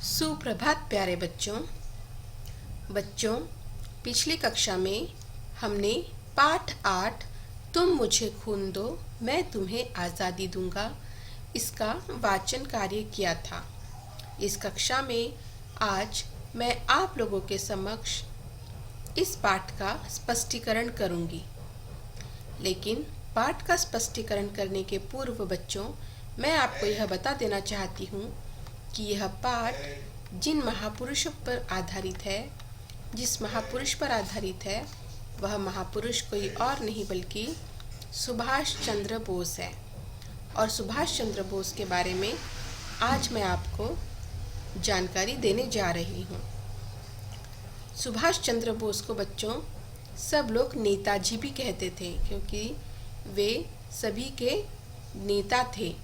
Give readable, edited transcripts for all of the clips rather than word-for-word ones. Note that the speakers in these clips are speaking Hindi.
सुप्रभात प्यारे बच्चों। पिछली कक्षा में हमने पाठ 8 तुम मुझे खून दो मैं तुम्हें आज़ादी दूंगा इसका वाचन कार्य किया था। इस कक्षा में आज मैं आप लोगों के समक्ष इस पाठ का स्पष्टीकरण करूंगी। लेकिन पाठ का स्पष्टीकरण करने के पूर्व बच्चों, मैं आपको यह बता देना चाहती हूँ कि यह पाठ जिन महापुरुषों पर आधारित है, जिस महापुरुष पर आधारित है, वह महापुरुष कोई और नहीं बल्कि सुभाष चंद्र बोस है। और सुभाष चंद्र बोस के बारे में आज मैं आपको जानकारी देने जा रही हूँ। सुभाष चंद्र बोस को बच्चों सब लोग नेताजी भी कहते थे, क्योंकि वे सभी के नेता थे।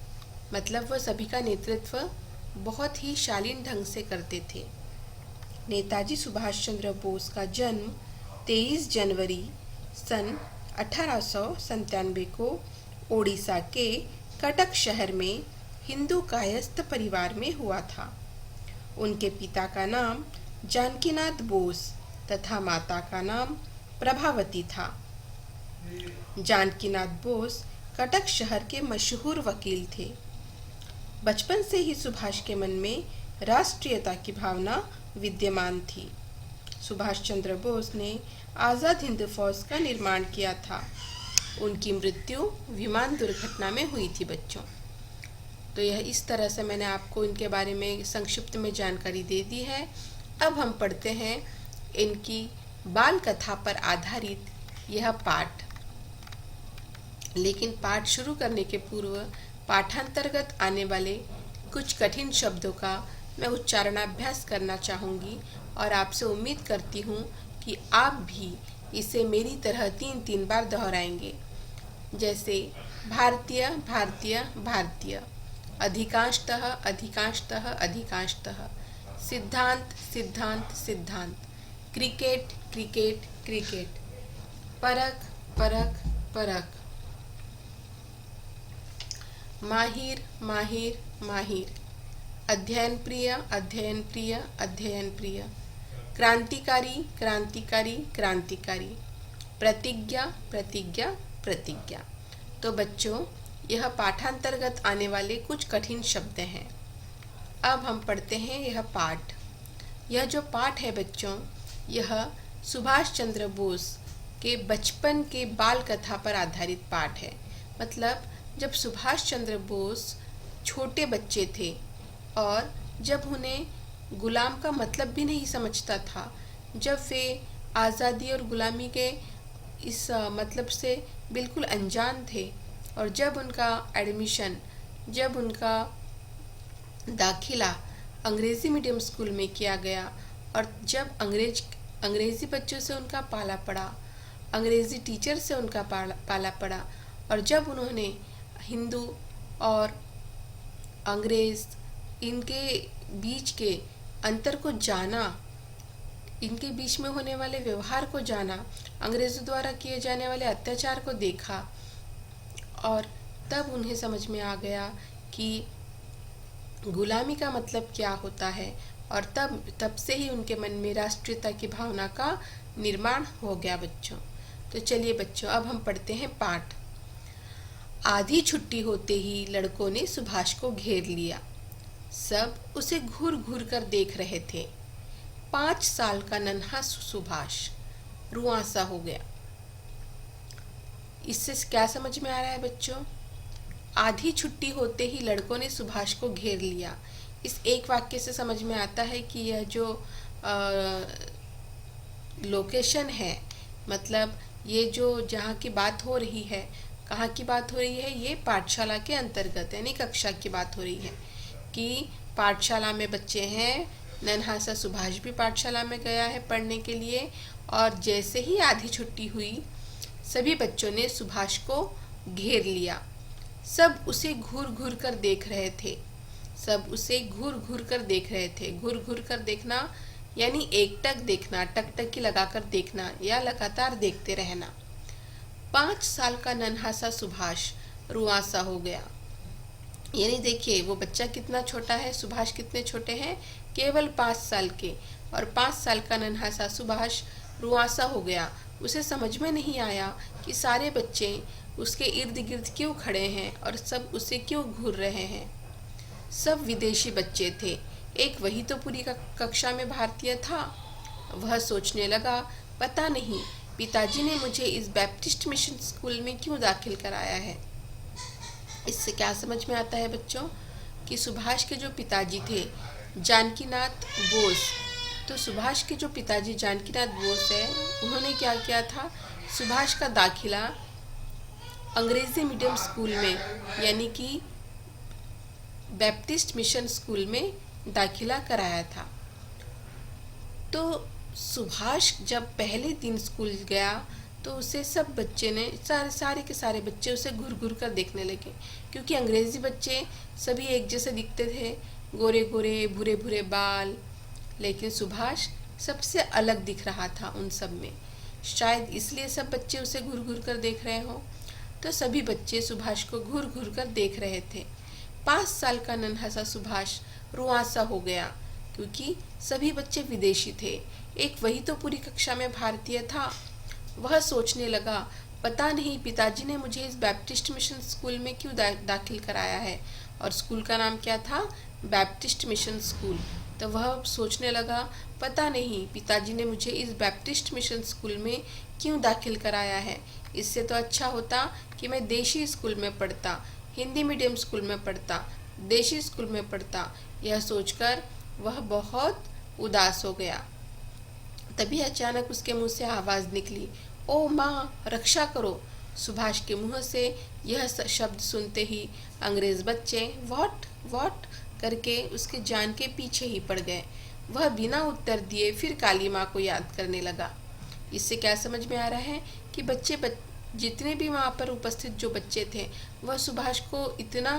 मतलब वह सभी का नेतृत्व बहुत ही शालीन ढंग से करते थे। नेताजी सुभाष चंद्र बोस का जन्म 23 जनवरी सन 1897 को ओडिशा के कटक शहर में हिंदू कायस्थ परिवार में हुआ था। उनके पिता का नाम जानकीनाथ बोस तथा माता का नाम प्रभावती था। जानकीनाथ बोस कटक शहर के मशहूर वकील थे। बचपन से ही सुभाष के मन में राष्ट्रीयता की भावना विद्यमान थी। सुभाष चंद्र बोस ने आज़ाद हिंद फौज का निर्माण किया था। उनकी मृत्यु विमान दुर्घटना में हुई थी बच्चों। तो यह इस तरह से मैंने आपको इनके बारे में संक्षिप्त में जानकारी दे दी है। अब हम पढ़ते हैं इनकी बाल कथा पर आधारित यह पाठ। लेकिन पाठ शुरू करने के पूर्व पाठांतर्गत आने वाले कुछ कठिन शब्दों का मैं उच्चारणाभ्यास करना चाहूँगी और आपसे उम्मीद करती हूँ कि आप भी इसे मेरी तरह 3-3 बार दोहराएंगे। जैसे भारतीय भारतीय भारतीय, अधिकांशतः अधिकांशतः अधिकांशतः, सिद्धांत सिद्धांत सिद्धांत, क्रिकेट क्रिकेट क्रिकेट, परख परख परख, माहिर माहिर माहिर, अध्ययन प्रिय अध्ययन प्रिय अध्ययन प्रिय, क्रांतिकारी क्रांतिकारी क्रांतिकारी, प्रतिज्ञा प्रतिज्ञा प्रतिज्ञा। तो बच्चों, यह पाठांतर्गत आने वाले कुछ कठिन शब्द हैं। अब हम पढ़ते हैं यह पाठ। यह जो पाठ है बच्चों, यह सुभाष चंद्र बोस के बचपन के बाल कथा पर आधारित पाठ है। मतलब जब सुभाष चंद्र बोस छोटे बच्चे थे और जब उन्हें गुलाम का मतलब भी नहीं समझता था, जब वे आज़ादी और गुलामी के इस मतलब से बिल्कुल अनजान थे, और जब उनका एडमिशन, जब उनका दाखिला अंग्रेज़ी मीडियम स्कूल में किया गया, और जब अंग्रेज़ी बच्चों से उनका पाला पड़ा, अंग्रेज़ी टीचर से उनका पाला पड़ा, और जब उन्होंने हिंदू और अंग्रेज़ इनके बीच के अंतर को जाना, इनके बीच में होने वाले व्यवहार को जाना, अंग्रेज़ों द्वारा किए जाने वाले अत्याचार को देखा, और तब उन्हें समझ में आ गया कि गुलामी का मतलब क्या होता है। और तब से ही उनके मन में राष्ट्रीयता की भावना का निर्माण हो गया बच्चों। तो चलिए बच्चों, अब हम पढ़ते हैं पाठ। आधी छुट्टी होते ही लड़कों ने सुभाष को घेर लिया। सब उसे घूर घूर कर देख रहे थे। 5 साल का नन्हा सुभाष रुआंसा हो गया। इससे क्या समझ में आ रहा है बच्चों? आधी छुट्टी होते ही लड़कों ने सुभाष को घेर लिया। इस एक वाक्य से समझ में आता है कि यह जो लोकेशन है, मतलब ये जो जहाँ की बात हो रही है, कहाँ की बात हो रही है, ये पाठशाला के अंतर्गत यानी कक्षा की बात हो रही है कि पाठशाला में बच्चे हैं। नन्हा सा सुभाष भी पाठशाला में गया है पढ़ने के लिए, और जैसे ही आधी छुट्टी हुई, सभी बच्चों ने सुभाष को घेर लिया। सब उसे घूर घूर कर देख रहे थे। सब उसे घूर घूर कर देख रहे थे। घूर घूर कर देखना यानी एकटक देखना, टकटकी लगाकर देखना या लगातार देखते रहना। 5 साल का नन्हा सा सुभाष रुआंसा हो गया। यानी देखिए वो बच्चा कितना छोटा है, सुभाष कितने छोटे हैं, केवल 5 साल के। और 5 साल का नन्हा सा सुभाष रुआंसा हो गया। उसे समझ में नहीं आया कि सारे बच्चे उसके इर्द गिर्द क्यों खड़े हैं और सब उसे क्यों घूर रहे हैं। सब विदेशी बच्चे थे, एक वही तो पूरी कक्षा में भारतीय था। वह सोचने लगा, पता नहीं पिताजी ने मुझे इस बैप्टिस्ट मिशन स्कूल में क्यों दाखिल कराया है। इससे क्या समझ में आता है बच्चों कि सुभाष के जो पिताजी थे जानकीनाथ बोस, तो सुभाष के जो पिताजी जानकीनाथ बोस है, उन्होंने क्या किया था, सुभाष का दाखिला अंग्रेजी मीडियम स्कूल में यानी कि बैप्टिस्ट मिशन स्कूल में दाखिला कराया था। तो सुभाष जब पहले दिन स्कूल गया तो उसे सब बच्चे ने सारे के सारे बच्चे उसे घूर घूर कर देखने लगे, क्योंकि अंग्रेज़ी बच्चे सभी एक जैसे दिखते थे, गोरे गोरे भूरे भूरे बाल। लेकिन सुभाष सबसे अलग दिख रहा था उन सब में, शायद इसलिए सब बच्चे उसे घूर घूर कर देख रहे हों। तो सभी बच्चे सुभाष को घूर घूर कर देख रहे थे। 5 साल का नन्हा सा सुभाष रुआंसा हो गया, क्योंकि सभी बच्चे विदेशी थे, एक वही तो पूरी कक्षा में भारतीय था। वह सोचने लगा, पता नहीं पिताजी ने मुझे इस बैप्टिस्ट मिशन स्कूल में क्यों दाखिल कराया है। और स्कूल का नाम क्या था, बैप्टिस्ट मिशन स्कूल। तो वह सोचने लगा, पता नहीं पिताजी ने मुझे इस बैप्टिस्ट मिशन स्कूल में क्यों दाखिल कराया है। इससे तो अच्छा होता कि मैं देशी स्कूल में पढ़ता, हिंदी मीडियम स्कूल में पढ़ता, देशी स्कूल में पढ़ता। यह सोचकर वह बहुत उदास हो गया। तभी अचानक उसके मुंह से आवाज़ निकली, ओ माँ, रक्षा करो। सुभाष के मुंह से यह शब्द सुनते ही अंग्रेज बच्चे व्हाट व्हाट करके उसके जान के पीछे ही पड़ गए। वह बिना उत्तर दिए फिर काली माँ को याद करने लगा। इससे क्या समझ में आ रहा है कि जितने भी वहाँ पर उपस्थित जो बच्चे थे वह सुभाष को इतना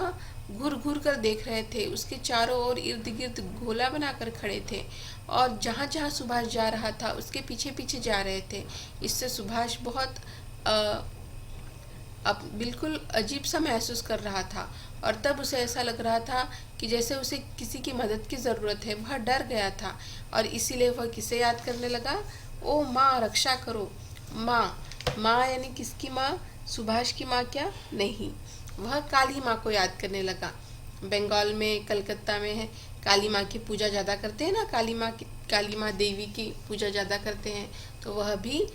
घूर घूर कर देख रहे थे, उसके चारों ओर इर्द गिर्द गोला बनाकर खड़े थे और जहाँ जहाँ सुभाष जा रहा था उसके पीछे पीछे जा रहे थे। इससे सुभाष बहुत अब बिल्कुल अजीब सा महसूस कर रहा था और तब उसे ऐसा लग रहा था कि जैसे उसे किसी की मदद की ज़रूरत है। वह डर गया था और इसीलिए वह किसे याद करने लगा, ओ माँ, रक्षा करो। माँ, माँ यानी किसकी माँ, सुभाष की माँ क्या, नहीं, वह काली माँ को याद करने लगा। बंगाल में, कलकत्ता में है काली माँ की पूजा ज़्यादा करते हैं ना, काली माँ देवी की पूजा ज़्यादा करते हैं। तो वह भी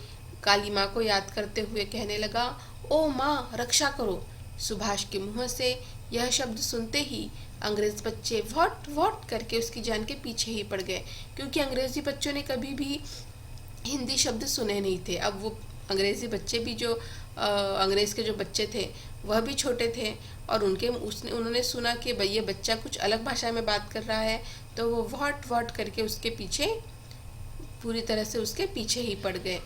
काली माँ को याद करते हुए कहने लगा, ओ माँ, रक्षा करो। सुभाष के मुँह से यह शब्द सुनते ही अंग्रेज बच्चे व्हाट व्हाट करके उसकी जान के पीछे ही पड़ गए, क्योंकि अंग्रेजी बच्चों ने कभी भी हिंदी शब्द सुने नहीं थे। अब वो अंग्रेज़ी बच्चे भी जो अंग्रेज़ के जो बच्चे थे वह भी छोटे थे और उन्होंने सुना कि भाई ये बच्चा कुछ अलग भाषा में बात कर रहा है, तो वो व्हाट व्हाट करके उसके पीछे पूरी तरह से उसके पीछे ही पड़ गए।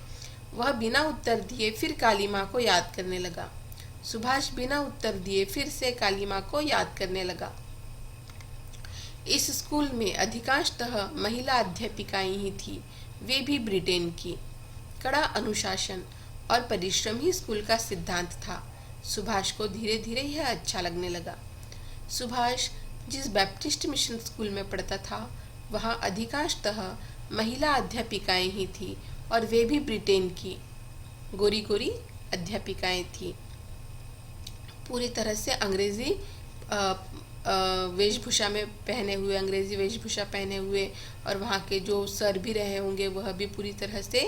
वह बिना उत्तर दिए फिर काली माँ को याद करने लगा। सुभाष बिना उत्तर दिए फिर से काली माँ को याद करने लगा। इस स्कूल में अधिकांशतः महिला अध्यापिकाएं ही थी, वे भी ब्रिटेन की। कड़ा अनुशासन और परिश्रम ही स्कूल का सिद्धांत था। सुभाष को धीरे धीरे यह अच्छा लगने लगा। सुभाष जिस बैप्टिस्ट मिशन स्कूल में पढ़ता था वहाँ अधिकांशतः महिला अध्यापिकाएं ही थी और वे भी ब्रिटेन की गोरी गोरी अध्यापिकाएं थी। पूरी तरह से अंग्रेज़ी वेशभूषा में पहने हुए, अंग्रेज़ी वेशभूषा पहने हुए, और वहाँ के जो सर भी रहे होंगे वह भी पूरी तरह से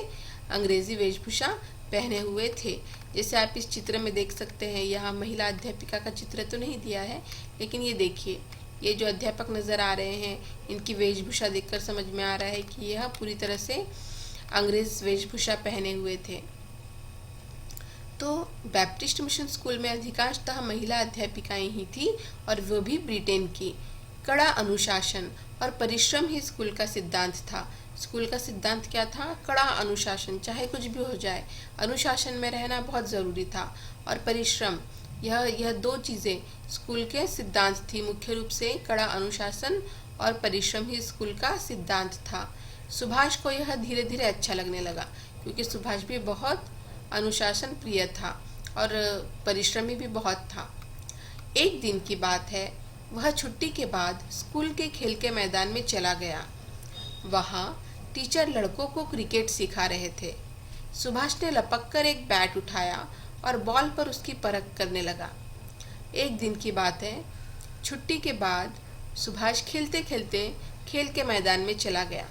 अंग्रेज़ी वेशभूषा पहने हुए थे। जैसे आप इस चित्र में देख सकते हैं, यहाँ महिला अध्यापिका का चित्र तो नहीं दिया है, लेकिन ये देखिए, ये जो अध्यापक नज़र आ रहे हैं इनकी वेशभूषा देखकर समझ में आ रहा है कि यह पूरी तरह से अंग्रेज़ वेशभूषा पहने हुए थे। तो बैप्टिस्ट मिशन स्कूल में अधिकांशतः महिला अध्यापिकाएं ही थी और वो भी ब्रिटेन की। कड़ा अनुशासन और परिश्रम ही स्कूल का सिद्धांत था। स्कूल का सिद्धांत क्या था, कड़ा अनुशासन, चाहे कुछ भी हो जाए अनुशासन में रहना बहुत ज़रूरी था। और परिश्रम, यह दो चीज़ें स्कूल के सिद्धांत थी। मुख्य रूप से कड़ा अनुशासन और परिश्रम ही स्कूल का सिद्धांत था। सुभाष को यह धीरे धीरे अच्छा लगने लगा, क्योंकि सुभाष भी बहुत अनुशासन प्रिय था और परिश्रमी भी बहुत था। एक दिन की बात है, वह छुट्टी के बाद स्कूल के खेल के मैदान में चला गया। वहाँ टीचर लड़कों को क्रिकेट सिखा रहे थे। सुभाष ने लपक कर एक बैट उठाया और बॉल पर उसकी परख करने लगा। एक दिन की बात है, छुट्टी के बाद सुभाष खेलते खेलते खेल के मैदान में चला गया।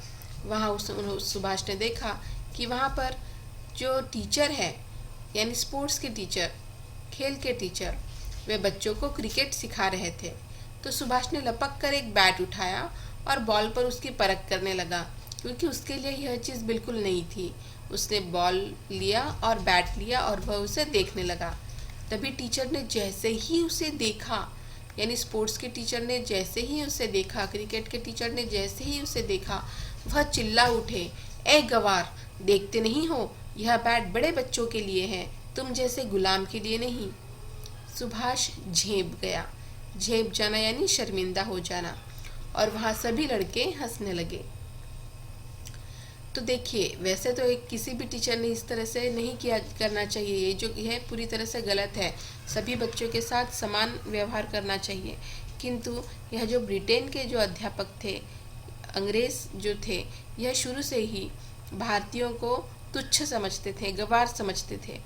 वहाँ सुभाष ने देखा कि वहाँ पर जो टीचर है, यानी स्पोर्ट्स के टीचर, खेल के टीचर, वे बच्चों को क्रिकेट सिखा रहे थे। तो सुभाष ने लपक कर एक बैट उठाया और बॉल पर उसकी परख करने लगा, क्योंकि उसके लिए यह चीज़ बिल्कुल नई थी। उसने बॉल लिया और बैट लिया और वह उसे देखने लगा। तभी टीचर ने जैसे ही उसे देखा, यानी स्पोर्ट्स के टीचर ने जैसे ही उसे देखा, क्रिकेट के टीचर ने जैसे ही उसे देखा, वह चिल्ला उठे, ए गवार, देखते नहीं हो, यह बैट बड़े बच्चों के लिए है, तुम जैसे गुलाम के लिए नहीं। सुभाष झेप गया। झेप जाना यानी शर्मिंदा हो जाना, और वहाँ सभी लड़के हंसने लगे। तो देखिए, वैसे तो एक किसी भी टीचर ने इस तरह से नहीं किया करना चाहिए, ये जो है पूरी तरह से गलत है। सभी बच्चों के साथ समान व्यवहार करना चाहिए। किंतु यह जो ब्रिटेन के जो अध्यापक थे, अंग्रेज जो थे, यह शुरू से ही भारतीयों को तुच्छ समझते थे, गंवार समझते थे।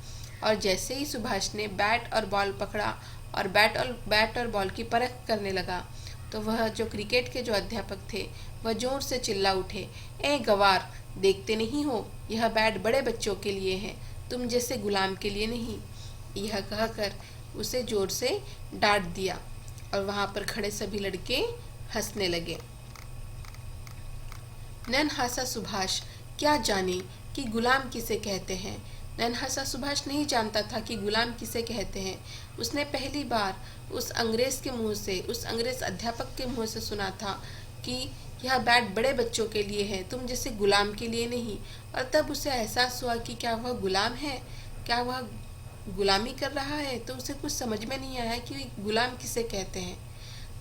और जैसे ही सुभाष ने बैट और बॉल पकड़ा और बैट और बॉल की परख करने लगा, तो वह जो क्रिकेट के जो अध्यापक थे, वह जोर से चिल्ला उठे, ए गवार, देखते नहीं हो, यह बैट बड़े बच्चों के लिए है, तुम जैसे गुलाम के लिए नहीं। यह कहकर उसे जोर से डांट दिया और वहाँ पर खड़े सभी लड़के हंसने लगे। नन्हासा सुभाष क्या जाने कि गुलाम किसे कहते हैं। नन्हासा सुभाष नहीं जानता था कि गुलाम किसे कहते हैं। उसने पहली बार उस अंग्रेज के मुंह से, उस अंग्रेज अध्यापक के मुंह से सुना था कि यह बैट बड़े बच्चों के लिए है, तुम जैसे गुलाम के लिए नहीं। और तब उसे एहसास हुआ कि क्या वह गुलाम है, क्या वह गुलामी कर रहा है। तो उसे कुछ समझ में नहीं आया कि गुलाम किसे कहते हैं।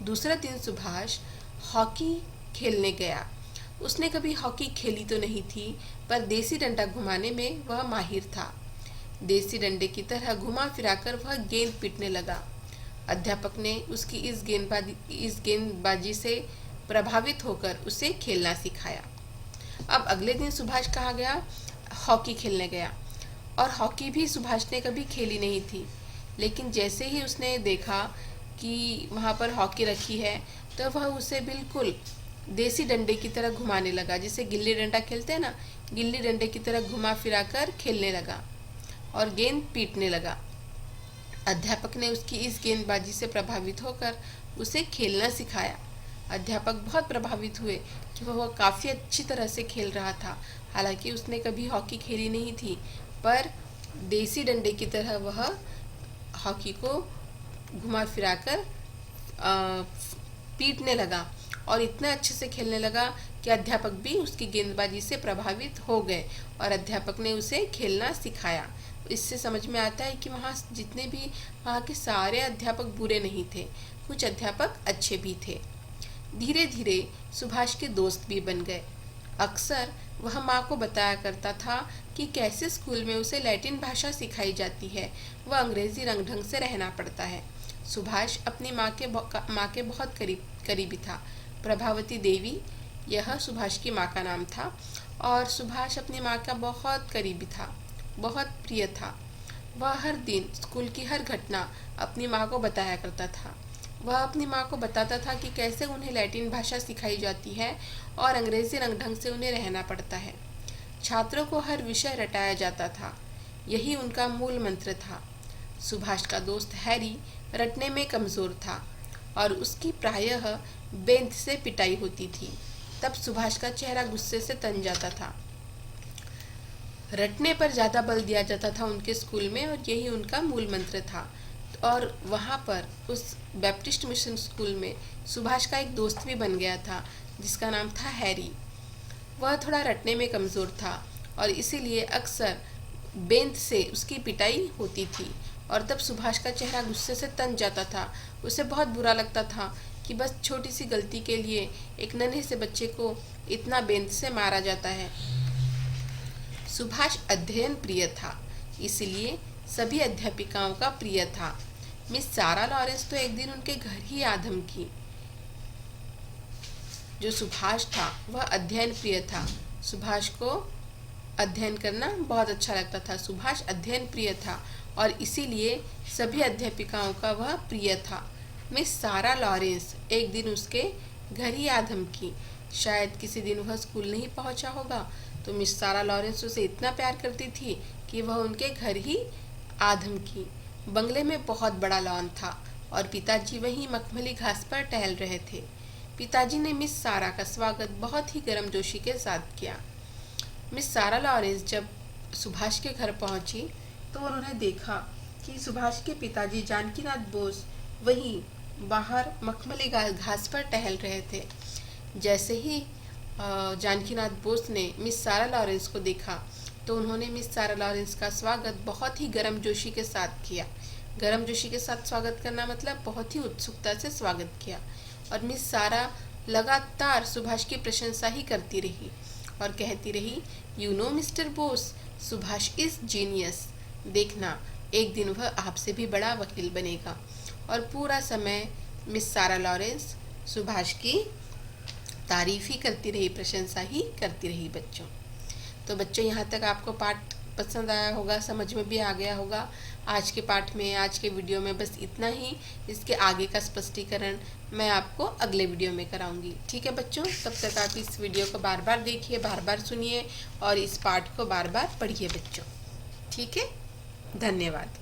दूसरा दिन सुभाष हॉकी खेलने गया। उसने कभी हॉकी खेली तो नहीं थी, पर देसी डंडा घुमाने में वह माहिर था। देसी डंडे की तरह घुमा फिराकर वह गेंद पीटने लगा। अध्यापक ने उसकी इस गेंदबाजी से प्रभावित होकर उसे खेलना सिखाया। अब अगले दिन सुभाष कहाँ गया? हॉकी खेलने गया। और हॉकी भी सुभाष ने कभी खेली नहीं थी, लेकिन जैसे ही उसने देखा कि वहाँ पर हॉकी रखी है, तो वह उसे बिल्कुल देसी डंडे की तरह घुमाने लगा। जैसे गिल्ली डंडा खेलते हैं ना, गिल्ली डंडे की तरह घुमा फिरा कर खेलने लगा और गेंद पीटने लगा। अध्यापक ने उसकी इस गेंदबाजी से प्रभावित होकर उसे खेलना सिखाया। अध्यापक बहुत प्रभावित हुए कि वह काफ़ी अच्छी तरह से खेल रहा था। हालांकि उसने कभी हॉकी खेली नहीं थी, पर देसी डंडे की तरह वह हॉकी को घुमा फिराकर पीटने लगा और इतना अच्छे से खेलने लगा कि अध्यापक भी उसकी गेंदबाजी से प्रभावित हो गए और अध्यापक ने उसे खेलना सिखाया। इससे समझ में आता है कि वहाँ जितने भी वहाँ के सारे अध्यापक बुरे नहीं थे, कुछ अध्यापक अच्छे भी थे। धीरे धीरे सुभाष के दोस्त भी बन गए। अक्सर वह माँ को बताया करता था कि कैसे स्कूल में उसे लैटिन भाषा सिखाई जाती है, वह अंग्रेजी रंग ढंग से रहना पड़ता है। सुभाष अपनी माँ के बहुत करीबी था। प्रभावती देवी, यह सुभाष की माँ का नाम था, और सुभाष अपनी माँ का बहुत करीबी था, बहुत प्रिय था। वह हर दिन स्कूल की हर घटना अपनी माँ को बताया करता था। वह अपनी माँ को बताता था कि कैसे उन्हें लैटिन भाषा सिखाई जाती है और अंग्रेजी रंग ढंग से उन्हें रहना पड़ता है। छात्रों को हर विषय रटाया जाता था, यही उनका मूल मंत्र था। सुभाष का दोस्त हैरी रटने में कमज़ोर था और उसकी प्रायः बेंत से पिटाई होती थी। तब सुभाष का चेहरा गुस्से से तन जाता था। रटने पर ज़्यादा बल दिया जाता था उनके स्कूल में, और यही उनका मूल मंत्र था। और वहाँ पर उस बैप्टिस्ट मिशन स्कूल में सुभाष का एक दोस्त भी बन गया था, जिसका नाम था हैरी। वह थोड़ा रटने में कमज़ोर था और इसीलिए अक्सर बेंत से उसकी पिटाई होती थी। और तब सुभाष का चेहरा गुस्से से तन जाता था। उसे बहुत बुरा लगता था कि बस छोटी सी गलती के लिए एक नन्हे से बच्चे को इतना बेंत से मारा जाता है। सुभाष अध्ययन प्रिय था, इसलिए सभी अध्यापिकाओं का प्रिय था। मिस सारा लॉरेंस तो एक दिन उनके घर ही आधम की। जो सुभाष था वह अध्ययन प्रिय था। सुभाष को अध्ययन करना बहुत अच्छा लगता था। सुभाष अध्ययन प्रिय था और इसीलिए सभी अध्यापिकाओं का वह प्रिय था। मिस सारा लॉरेंस एक दिन उसके घर ही आधम की। शायद किसी दिन वह स्कूल नहीं पहुंचा होगा, तो मिस सारा लॉरेंस उसे इतना प्यार करती थी कि वह उनके घर ही आधम की। बंगले में बहुत बड़ा लॉन था और पिताजी वहीं मखमली घास पर टहल रहे थे। पिताजी ने मिस सारा का स्वागत बहुत ही गर्मजोशी के साथ किया। मिस सारा लॉरेंस जब सुभाष के घर पहुंची तो उन्होंने देखा कि सुभाष के पिताजी जानकीनाथ बोस वहीं बाहर मखमली घास पर टहल रहे थे। जैसे ही जानकीनाथ बोस ने मिस सारा लॉरेंस को देखा तो उन्होंने मिस सारा लॉरेंस का स्वागत बहुत ही गर्मजोशी के साथ किया। गर्मजोशी के साथ स्वागत करना मतलब बहुत ही उत्सुकता से स्वागत किया। और मिस सारा लगातार सुभाष की प्रशंसा ही करती रही और कहती रही, you know mister Bose, Subhash is genius. देखना एक दिन वह आपसे भी बड़ा वकील बनेगा। और पूरा समय मिस सारा लॉरेंस सुभाष की तारीफ ही करती रही, प्रशंसा ही करती रही बच्चों। तो बच्चों, यहाँ तक आपको पाठ पसंद आया होगा, समझ में भी आ गया होगा। आज के पाठ में, आज के वीडियो में बस इतना ही। इसके आगे का स्पष्टीकरण मैं आपको अगले वीडियो में कराऊंगी। ठीक है बच्चों, तब तक आप इस वीडियो को बार बार देखिए, बार बार सुनिए और इस पाठ को बार बार पढ़िए बच्चों। ठीक है, धन्यवाद।